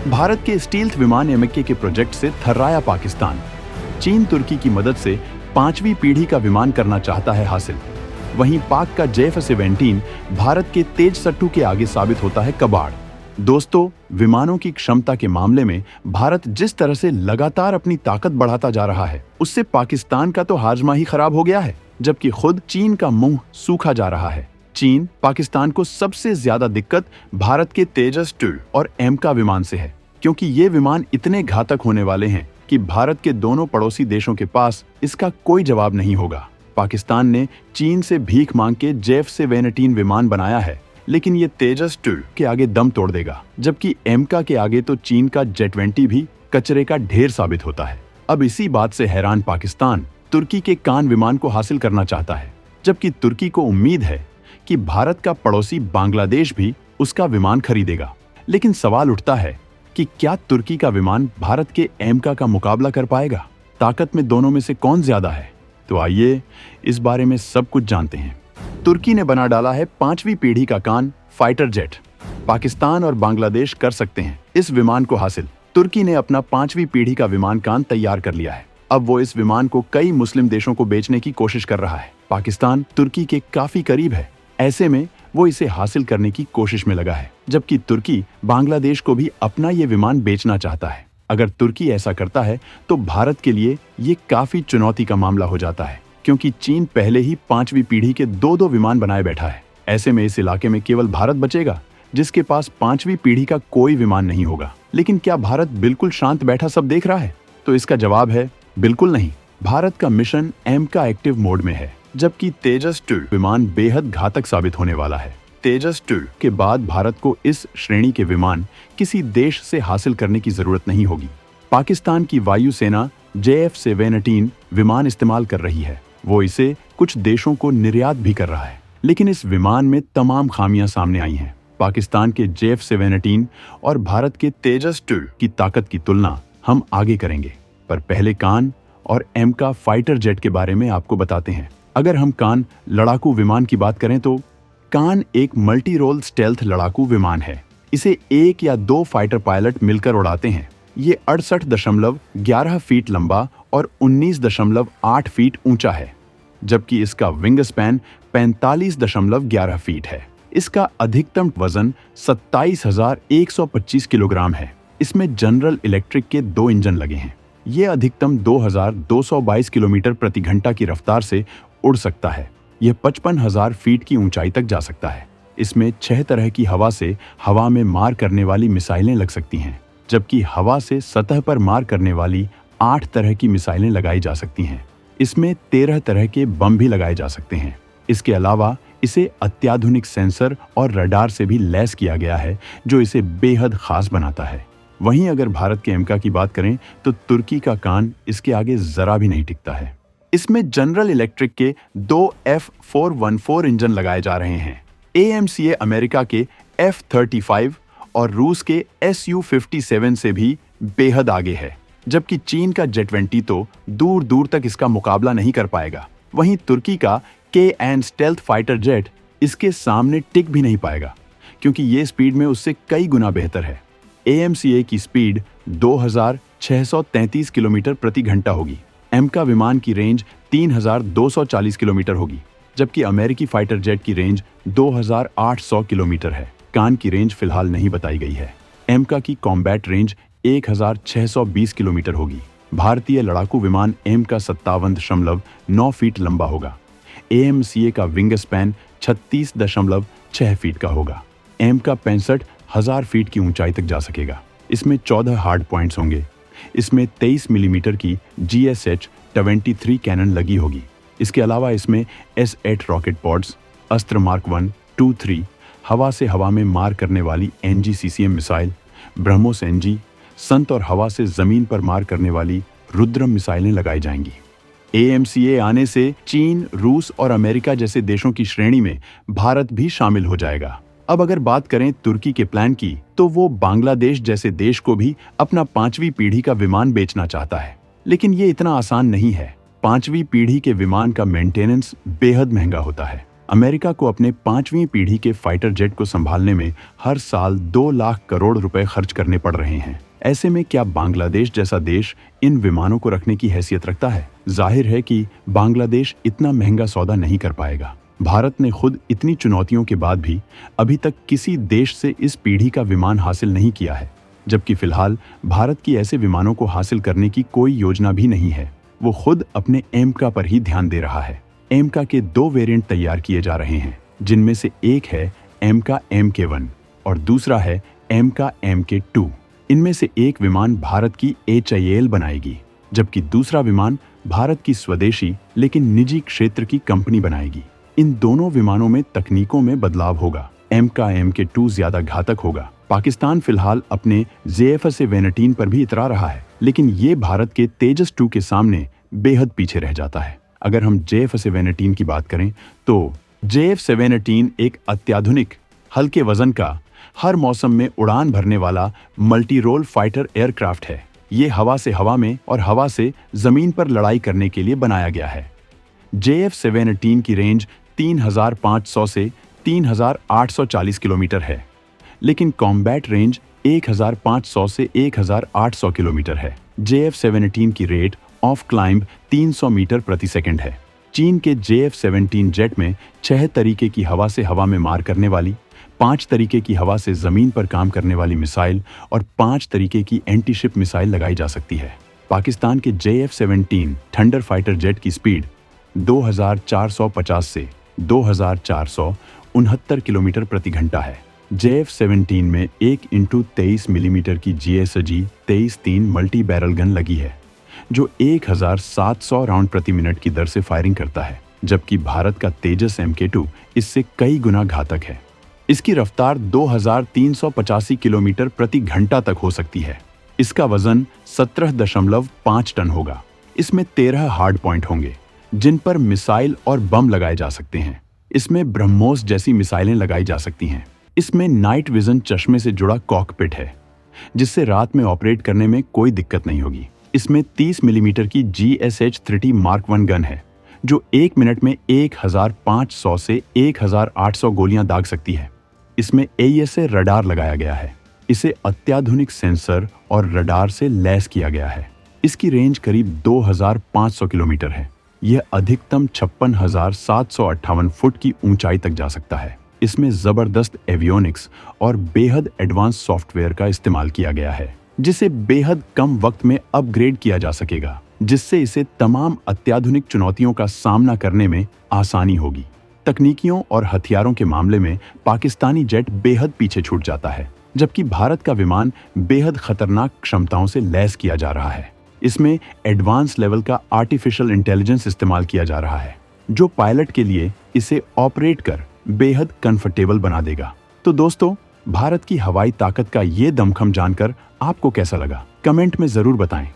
भारत के स्टील्थ विमान एमके के प्रोजेक्ट से थर्राया पाकिस्तान। चीन तुर्की की मदद से 5वीं पीढ़ी का विमान करना चाहता है हासिल। वहीं पाक का JF-17 भारत के तेज सट्टू के आगे साबित होता है कबाड़। दोस्तों, विमानों की क्षमता के मामले में भारत जिस तरह से लगातार अपनी ताकत बढ़ाता जा रहा है, उससे पाकिस्तान का तो हाजमा ही खराब हो गया है, जबकि खुद चीन का मुंह सूखा जा रहा है। चीन, पाकिस्तान को सबसे ज्यादा दिक्कत भारत के तेजस 2 और एमका विमान से है, क्योंकि ये विमान इतने घातक होने वाले हैं कि भारत के दोनों पड़ोसी देशों के पास इसका कोई जवाब नहीं होगा। पाकिस्तान ने चीन से भीख मांग के JF-17 विमान बनाया है, लेकिन ये तेजस 2 के आगे दम तोड़ देगा, जबकि एमका के आगे तो चीन का J-20 भी कचरे का ढेर साबित होता है। अब इसी बात से हैरान पाकिस्तान तुर्की के कान विमान को हासिल करना चाहता है, जबकि तुर्की को उम्मीद है कि भारत का पड़ोसी बांग्लादेश भी उसका विमान खरीदेगा। लेकिन सवाल उठता है कि क्या तुर्की का विमान भारत के एमका का मुकाबला कर पाएगा? ताकत में दोनों में से कौन ज्यादा है? तो आइए इस बारे में सब कुछ जानते हैं। तुर्की ने बना डाला है 5वीं पीढ़ी का कान फाइटर जेट। पाकिस्तान और बांग्लादेश कर सकते हैं इस विमान को हासिल। तुर्की ने अपना 5वीं पीढ़ी का विमान कान तैयार कर लिया है। अब वो इस विमान को कई मुस्लिम देशों को बेचने की कोशिश कर रहा है। पाकिस्तान तुर्की के काफी करीब है, ऐसे में वो इसे हासिल करने की कोशिश में लगा है, जबकि तुर्की बांग्लादेश को भी अपना ये विमान बेचना चाहता है। अगर तुर्की ऐसा करता है तो भारत के लिए ये काफी चुनौती का मामला हो जाता है, क्योंकि चीन पहले ही 5वीं पीढ़ी के 2-2 विमान बनाए बैठा है। ऐसे में इस इलाके में केवल भारत बचेगा, जिसके पास 5वीं पीढ़ी का कोई विमान नहीं होगा। लेकिन क्या भारत बिल्कुल शांत बैठा सब देख रहा है? तो इसका जवाब है बिल्कुल नहीं। भारत का मिशन एमका एक्टिव मोड में है, जबकि तेजस 2 विमान बेहद घातक साबित होने वाला है। तेजस 2 के बाद भारत को इस श्रेणी के विमान किसी देश से हासिल करने की जरूरत नहीं होगी। पाकिस्तान की वायुसेना JF-17 विमान इस्तेमाल कर रही है। वो इसे कुछ देशों को निर्यात भी कर रहा है, लेकिन इस विमान में तमाम खामियां सामने आई हैं। पाकिस्तान के JF-17 और भारत के तेजस 2 की ताकत की तुलना हम आगे करेंगे, पर पहले कान और एमका फाइटर जेट के बारे में आपको बताते हैं। अगर हम कान लड़ाकू विमान की बात करें तो कान एक मल्टी रोल स्टेल्थ लड़ाकू विमान है। इसे 1 या 2 फाइटर पायलट मिलकर उड़ाते हैं। ये 68.11 फीट लंबा और 19.8 फीट ऊंचा है, जबकि इसका विंग स्पैन 45.11 फीट है। इसका अधिकतम वजन 27,125 किलोग्राम है। इसमें जनरल इलेक्ट्रिक के 2 इंजन लगे हैं। ये अधिकतम 2,222 किलोमीटर प्रति घंटा की रफ्तार से उड़ सकता है। यह 55,000 फीट की ऊंचाई तक जा सकता है। इसमें 6 तरह की हवा से हवा में मार करने वाली मिसाइलें लग सकती हैं, जबकि हवा से सतह पर मार करने वाली 8 तरह की मिसाइलें लगाई जा सकती हैं। इसमें 13 तरह के बम भी लगाए जा सकते हैं। इसके अलावा इसे अत्याधुनिक सेंसर और रडार से भी लैस किया गया है, जो इसे बेहद खास बनाता है। वहीं अगर भारत के एमका की बात करें तो तुर्की का कान इसके आगे जरा भी नहीं टिकता है। इसमें जनरल इलेक्ट्रिक के 2 F414 इंजन लगाए जा रहे हैं। AMCA अमेरिका के F35 और रूस के Su-57 से भी बेहद आगे है, जबकि चीन का J-20 तो दूर दूर तक इसका मुकाबला नहीं कर पाएगा। वहीं तुर्की का KN स्टेल्थ फाइटर जेट इसके सामने टिक भी नहीं पाएगा, क्योंकि ये स्पीड में उससे कई गुना बेहतर है। AMCA की स्पीड 2,633 किलोमीटर प्रति घंटा होगी। एमका विमान की रेंज 3,240 किलोमीटर होगी, जबकि अमेरिकी फाइटर जेट की रेंज 2,800 किलोमीटर है। कान की रेंज फिलहाल नहीं बताई गई है। एमका की कॉम्बैट रेंज 1,620 किलोमीटर होगी। भारतीय लड़ाकू विमान एमका 57.9 फीट लंबा होगा। AMCA का विंग स्पैन 36.6 फीट का होगा। एमका 65,000 फीट की ऊंचाई तक जा सकेगा। इसमें 14 हार्ड पॉइंट्स होंगे। इसमें 23 मिलीमीटर की GSH-23 कैनन लगी होगी। इसके अलावा इसमें S-8 रॉकेट पॉड्स, अस्त्र मार्क 1, 2, 3, हवा से हवा में मार करने वाली NGCCM मिसाइल, ब्रह्मोस NG, संत और हवा से जमीन पर मार करने वाली रुद्रम मिसाइलें लगाई जाएंगी। AMCA आने से चीन, रूस और अमेरिका जैसे देशों की श्रेणी में भारत भी शामिल हो जाएगा। अब अगर बात करें तुर्की के प्लान की, तो वो बांग्लादेश जैसे देश को भी अपना 5वीं पीढ़ी का विमान बेचना चाहता है। लेकिन ये इतना आसान नहीं है। 5वीं पीढ़ी के विमान का मेंटेनेंस बेहद महंगा होता है। अमेरिका को अपने 5वीं पीढ़ी के फाइटर जेट को संभालने में हर साल 2 लाख करोड़ रुपए खर्च करने पड़ रहे हैं। ऐसे में क्या बांग्लादेश जैसा देश इन विमानों को रखने की हैसियत रखता है? जाहिर है कि बांग्लादेश इतना महंगा सौदा नहीं कर पाएगा। भारत ने खुद इतनी चुनौतियों के बाद भी अभी तक किसी देश से इस पीढ़ी का विमान हासिल नहीं किया है, जबकि फिलहाल भारत की ऐसे विमानों को हासिल करने की कोई योजना भी नहीं है। वो खुद अपने एमका पर ही ध्यान दे रहा है। एमका के 2 वेरिएंट तैयार किए जा रहे हैं, जिनमें से एक है एमका MK1 और दूसरा है एमका MK2। इनमें से एक विमान भारत की HAL बनाएगी, जबकि दूसरा विमान भारत की स्वदेशी लेकिन निजी क्षेत्र की कंपनी बनाएगी। इन दोनों विमानों में तकनीकों में बदलाव होगा। एमका MK2 ज्यादा घातक होगा। पाकिस्तान फिलहाल अपने JF-17 पर भी इतरा रहा है, लेकिन ये भारत के तेजस 2 के सामने बेहद पीछे रह जाता है। अगर हम JF-17 की बात करें तो JF-17 एक अत्याधुनिक हल्के वजन का हर मौसम में उड़ान भरने वाला मल्टी रोल फाइटर एयरक्राफ्ट है। ये हवा से हवा में और हवा से जमीन पर लड़ाई करने के लिए बनाया गया है। JF-17 की रेंज 3500 से 3840 किलोमीटर है, लेकिन कॉम्बैट रेंज 1500 से 1800 किलोमीटर है। JF-17 की रेट ऑफ क्लाइंब 300 मीटर प्रति सेकंड है। चीन के JF-17 जेट में 6 तरीके की हवा से हवा में मार करने वाली, 5 तरीके की हवा से जमीन पर काम करने वाली मिसाइल और 5 तरीके की एंटी शिप मिसाइल लगाई जा सकती है। पाकिस्तान के JF-17 थंडर फाइटर जेट की स्पीड 2450 से 2469 किलोमीटर प्रति घंटा है। JF-17 में 1x23 मिलीमीटर की GSG 23-3 मल्टी बैरल गन लगी है, जो 1700 राउंड प्रति मिनट की दर से फायरिंग करता है, जबकि भारत का तेजस MK2 इससे कई गुना घातक है। इसकी रफ्तार 2385 किलोमीटर प्रति घंटा तक हो सकती है। इसका वजन 17.5 टन होगा। इसमें 13 हार्ड पॉइंट होंगे, जिन पर मिसाइल और बम लगाए जा सकते हैं। इसमें ब्रह्मोस जैसी मिसाइलें लगाई जा सकती हैं। इसमें नाइट विजन चश्मे से जुड़ा कॉकपिट है, जिससे रात में ऑपरेट करने में कोई दिक्कत नहीं होगी। इसमें 30 मिलीमीटर की GSH-30 Mark 1 गन है, जो 1 मिनट में 1500 से 1800 गोलियां दाग सकती है। इसमें AESA रडार लगाया गया है। इसे अत्याधुनिक सेंसर और रडार से लैस किया गया है। इसकी रेंज करीब 2500 किलोमीटर है। यह अधिकतम 56,758 फुट की ऊंचाई तक जा सकता है। इसमें जबरदस्त एवियोनिक्स और बेहद एडवांस सॉफ्टवेयर का इस्तेमाल किया गया है, जिसे बेहद कम वक्त में अपग्रेड किया जा सकेगा, जिससे इसे तमाम अत्याधुनिक चुनौतियों का सामना करने में आसानी होगी। तकनीकियों और हथियारों के मामले में पाकिस्तानी जेट बेहद पीछे छूट जाता है, जबकि भारत का विमान बेहद खतरनाक क्षमताओं से लैस किया जा रहा है। इसमें एडवांस लेवल का आर्टिफिशियल इंटेलिजेंस इस्तेमाल किया जा रहा है, जो पायलट के लिए इसे ऑपरेट कर बेहद कंफर्टेबल बना देगा। तो दोस्तों, भारत की हवाई ताकत का ये दमखम जानकर आपको कैसा लगा? कमेंट में जरूर बताएं।